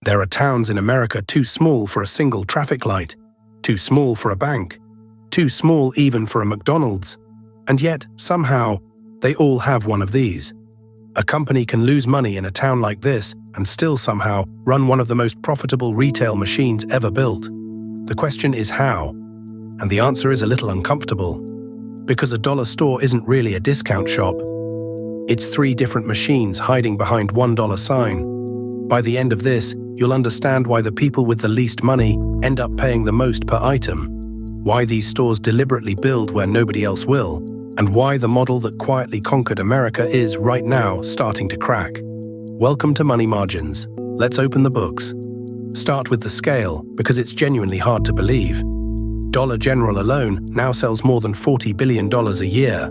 There are towns in America too small for a single traffic light, too small for a bank, too small even for a McDonald's, and yet, somehow, they all have one of these. A company can lose money in a town like this and still somehow run one of the most profitable retail machines ever built. The question is how? And the answer is a little uncomfortable. Because a dollar store isn't really a discount shop. It's 3 different machines hiding behind $1 sign. By the end of this, you'll understand why the people with the least money end up paying the most per item, why these stores deliberately build where nobody else will, and why the model that quietly conquered America is, right now, starting to crack. Welcome to Money Margins. Let's open the books. Start with the scale, because it's genuinely hard to believe. Dollar General alone now sells more than $40 billion a year.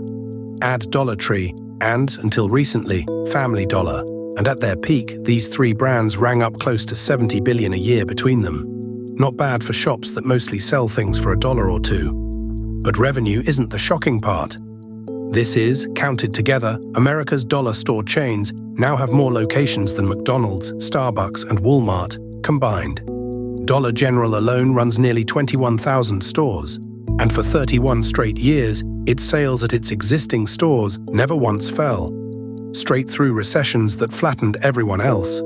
Add Dollar Tree and, until recently, Family Dollar. And at their peak, these 3 brands rang up close to $70 billion a year between them. Not bad for shops that mostly sell things for $1 or $2. But revenue isn't the shocking part. This is, counted together, America's dollar store chains now have more locations than McDonald's, Starbucks, and Walmart combined. Dollar General alone runs nearly 21,000 stores, and for 31 straight years, its sales at its existing stores never once fell, straight through recessions that flattened everyone else.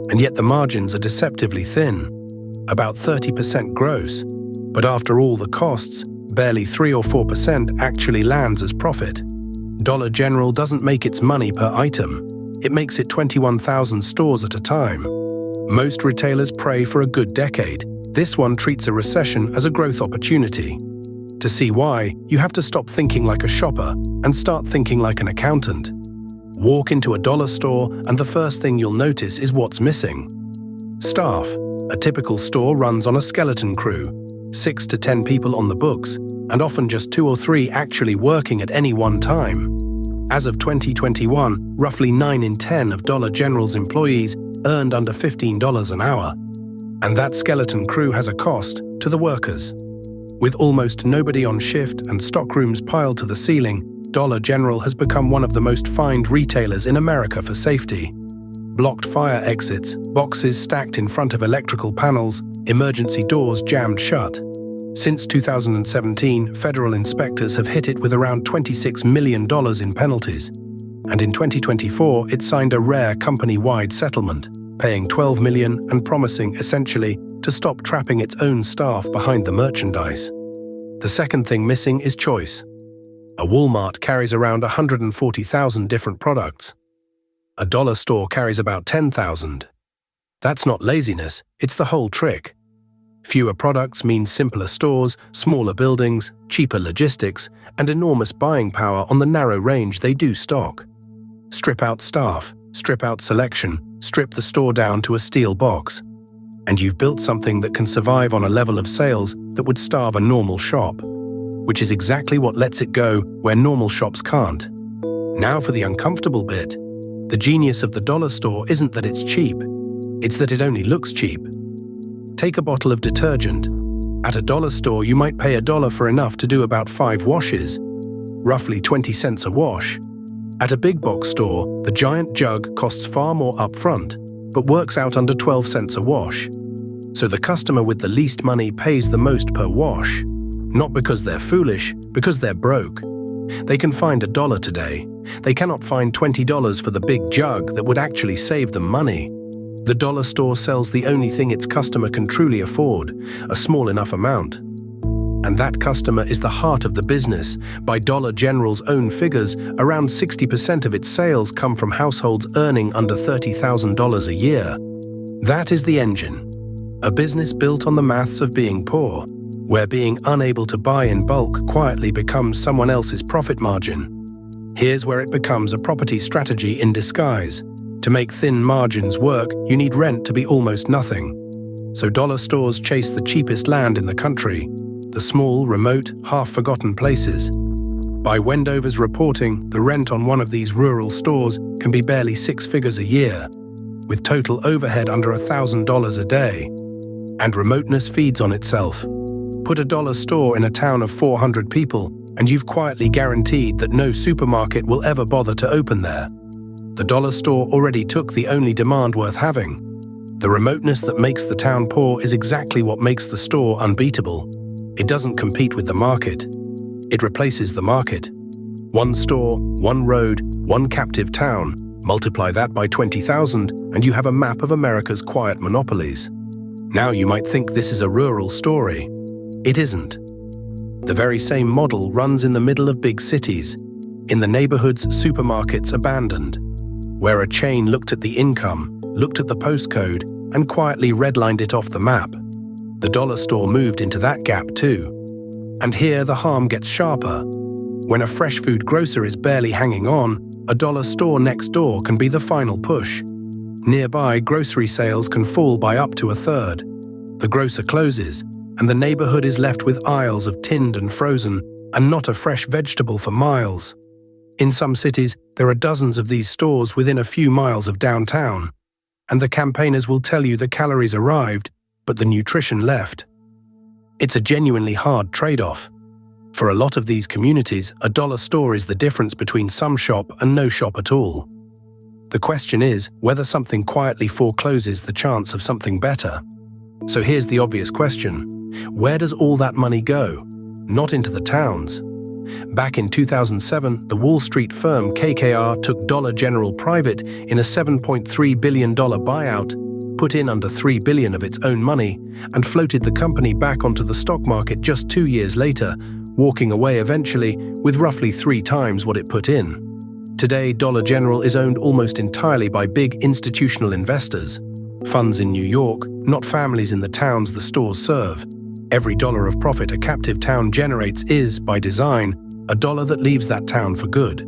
And yet the margins are deceptively thin, about 30% gross, but after all the costs, barely 3 or 4% actually lands as profit. Dollar General doesn't make its money per item. It makes it 21,000 stores at a time. Most retailers pray for a good decade. This one treats a recession as a growth opportunity. To see why, you have to stop thinking like a shopper and start thinking like an accountant. Walk into a dollar store and the first thing you'll notice is what's missing. Staff. A typical store runs on a skeleton crew, 6 to 10 people on the books, and often just 2 or 3 actually working at any one time. As of 2021, roughly 9 in 10 of Dollar General's employees earned under $15 an hour. And that skeleton crew has a cost to the workers. With almost nobody on shift and stockrooms piled to the ceiling, Dollar General has become one of the most fined retailers in America for safety. Blocked fire exits, boxes stacked in front of electrical panels, emergency doors jammed shut. Since 2017, federal inspectors have hit it with around $26 million in penalties. And in 2024, it signed a rare company-wide settlement, paying $12 million and promising, essentially, to stop trapping its own staff behind the merchandise. The second thing missing is choice. A Walmart carries around 140,000 different products. A dollar store carries about 10,000. That's not laziness, it's the whole trick. Fewer products means simpler stores, smaller buildings, cheaper logistics, and enormous buying power on the narrow range they do stock. Strip out staff, strip out selection, strip the store down to a steel box. And you've built something that can survive on a level of sales that would starve a normal shop, which is exactly what lets it go where normal shops can't. Now for the uncomfortable bit. The genius of the dollar store isn't that it's cheap, it's that it only looks cheap. Take a bottle of detergent. At a dollar store, you might pay $1 for enough to do about 5 washes, roughly 20 cents a wash. At a big box store, the giant jug costs far more upfront, but works out under 12 cents a wash. So the customer with the least money pays the most per wash, not because they're foolish, because they're broke. They can find $1 today. They cannot find $20 for the big jug that would actually save them money. The dollar store sells the only thing its customer can truly afford, a small enough amount. And that customer is the heart of the business. By Dollar General's own figures, around 60% of its sales come from households earning under $30,000 a year. That is the engine. A business built on the maths of being poor, where being unable to buy in bulk quietly becomes someone else's profit margin. Here's where it becomes a property strategy in disguise. To make thin margins work, you need rent to be almost nothing. So dollar stores chase the cheapest land in the country, the small, remote, half-forgotten places. By Wendover's reporting, the rent on one of these rural stores can be barely 6 figures a year, with total overhead under $1,000 a day. And remoteness feeds on itself. Put a dollar store in a town of 400 people, and you've quietly guaranteed that no supermarket will ever bother to open there. The dollar store already took the only demand worth having. The remoteness that makes the town poor is exactly what makes the store unbeatable. It doesn't compete with the market. It replaces the market. One store, one road, one captive town. Multiply that by 20,000 and you have a map of America's quiet monopolies. Now you might think this is a rural story. It isn't. The very same model runs in the middle of big cities, in the neighborhoods supermarkets abandoned, where a chain looked at the income, looked at the postcode, and quietly redlined it off the map. The dollar store moved into that gap too. And here the harm gets sharper. When a fresh food grocer is barely hanging on, a dollar store next door can be the final push. Nearby, grocery sales can fall by up to a third. The grocer closes, and the neighborhood is left with aisles of tinned and frozen, and not a fresh vegetable for miles. In some cities, there are dozens of these stores within a few miles of downtown, and the campaigners will tell you the calories arrived, but the nutrition left. It's a genuinely hard trade-off. For a lot of these communities, a dollar store is the difference between some shop and no shop at all. The question is whether something quietly forecloses the chance of something better. So here's the obvious question. Where does all that money go? Not into the towns. Back in 2007, the Wall Street firm KKR took Dollar General private in a $7.3 billion buyout, put in under $3 billion of its own money, and floated the company back onto the stock market just 2 years later, walking away eventually with roughly 3 times what it put in. Today, Dollar General is owned almost entirely by big institutional investors, funds in New York, not families in the towns the stores serve. Every dollar of profit a captive town generates is, by design, a dollar that leaves that town for good.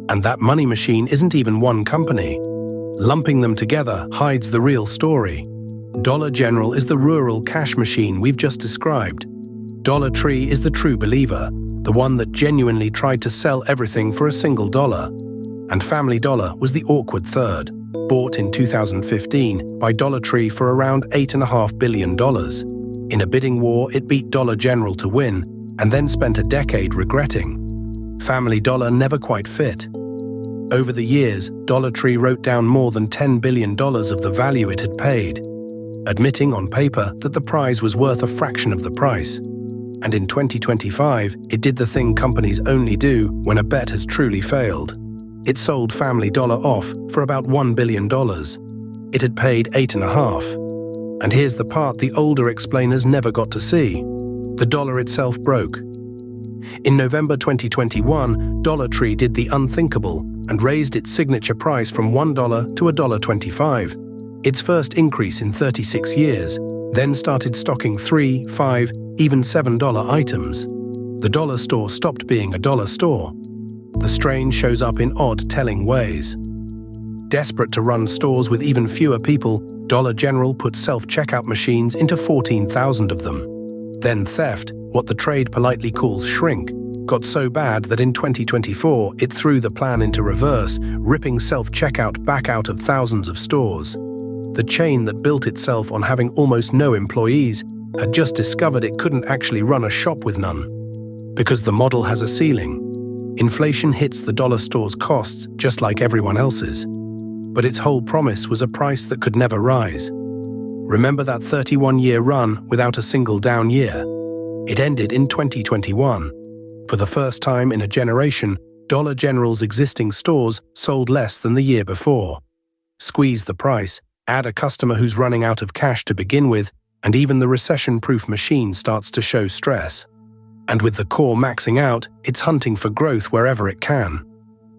And that money machine isn't even one company. Lumping them together hides the real story. Dollar General is the rural cash machine we've just described. Dollar Tree is the true believer, the one that genuinely tried to sell everything for a single dollar. And Family Dollar was the awkward third, bought in 2015 by Dollar Tree for around $8.5 billion. In a bidding war, it beat Dollar General to win, and then spent a decade regretting. Family Dollar never quite fit. Over the years, Dollar Tree wrote down more than $10 billion of the value it had paid, admitting on paper that the prize was worth a fraction of the price. And in 2025, it did the thing companies only do when a bet has truly failed. It sold Family Dollar off for about $1 billion. It had paid $8.5. And here's the part the older explainers never got to see. The dollar itself broke. In November 2021, Dollar Tree did the unthinkable and raised its signature price from $1 to $1.25, its first increase in 36 years, then started stocking $3, $5, even $7 items. The dollar store stopped being a dollar store. The strange shows up in odd, telling ways. Desperate to run stores with even fewer people, Dollar General put self-checkout machines into 14,000 of them. Then theft, what the trade politely calls shrink, got so bad that in 2024 it threw the plan into reverse, ripping self-checkout back out of thousands of stores. The chain that built itself on having almost no employees had just discovered it couldn't actually run a shop with none. Because the model has a ceiling. Inflation hits the dollar store's costs just like everyone else's. But its whole promise was a price that could never rise. Remember that 31-year run without a single down year? It ended in 2021. For the first time in a generation, Dollar General's existing stores sold less than the year before. Squeeze the price, add a customer who's running out of cash to begin with, and even the recession-proof machine starts to show stress. And with the core maxing out, it's hunting for growth wherever it can.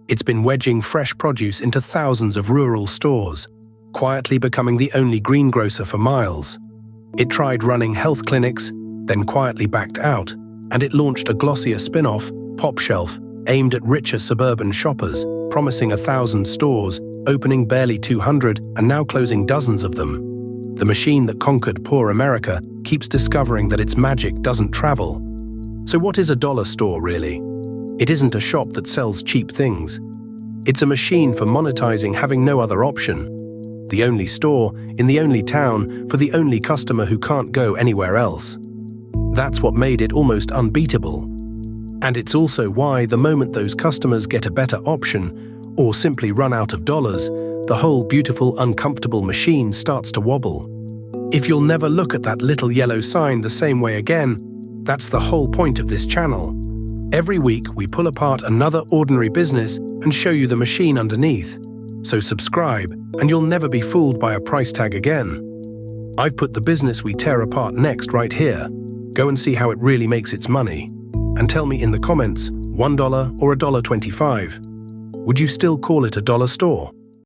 It's been wedging fresh produce into thousands of rural stores, quietly becoming the only greengrocer for miles. It tried running health clinics, then quietly backed out, and it launched a glossier spin-off, Pop Shelf, aimed at richer suburban shoppers, promising 1,000 stores, opening barely 200 and now closing dozens of them. The machine that conquered poor America keeps discovering that its magic doesn't travel. So what is a dollar store, really? It isn't a shop that sells cheap things. It's a machine for monetizing having no other option. The only store, in the only town, for the only customer who can't go anywhere else. That's what made it almost unbeatable. And it's also why the moment those customers get a better option, or simply run out of dollars, the whole beautiful, uncomfortable machine starts to wobble. If you'll never look at that little yellow sign the same way again, that's the whole point of this channel. Every week, we pull apart another ordinary business and show you the machine underneath. So subscribe, and you'll never be fooled by a price tag again. I've put the business we tear apart next right here. Go and see how it really makes its money. And tell me in the comments, $1 or $1.25. Would you still call it a dollar store?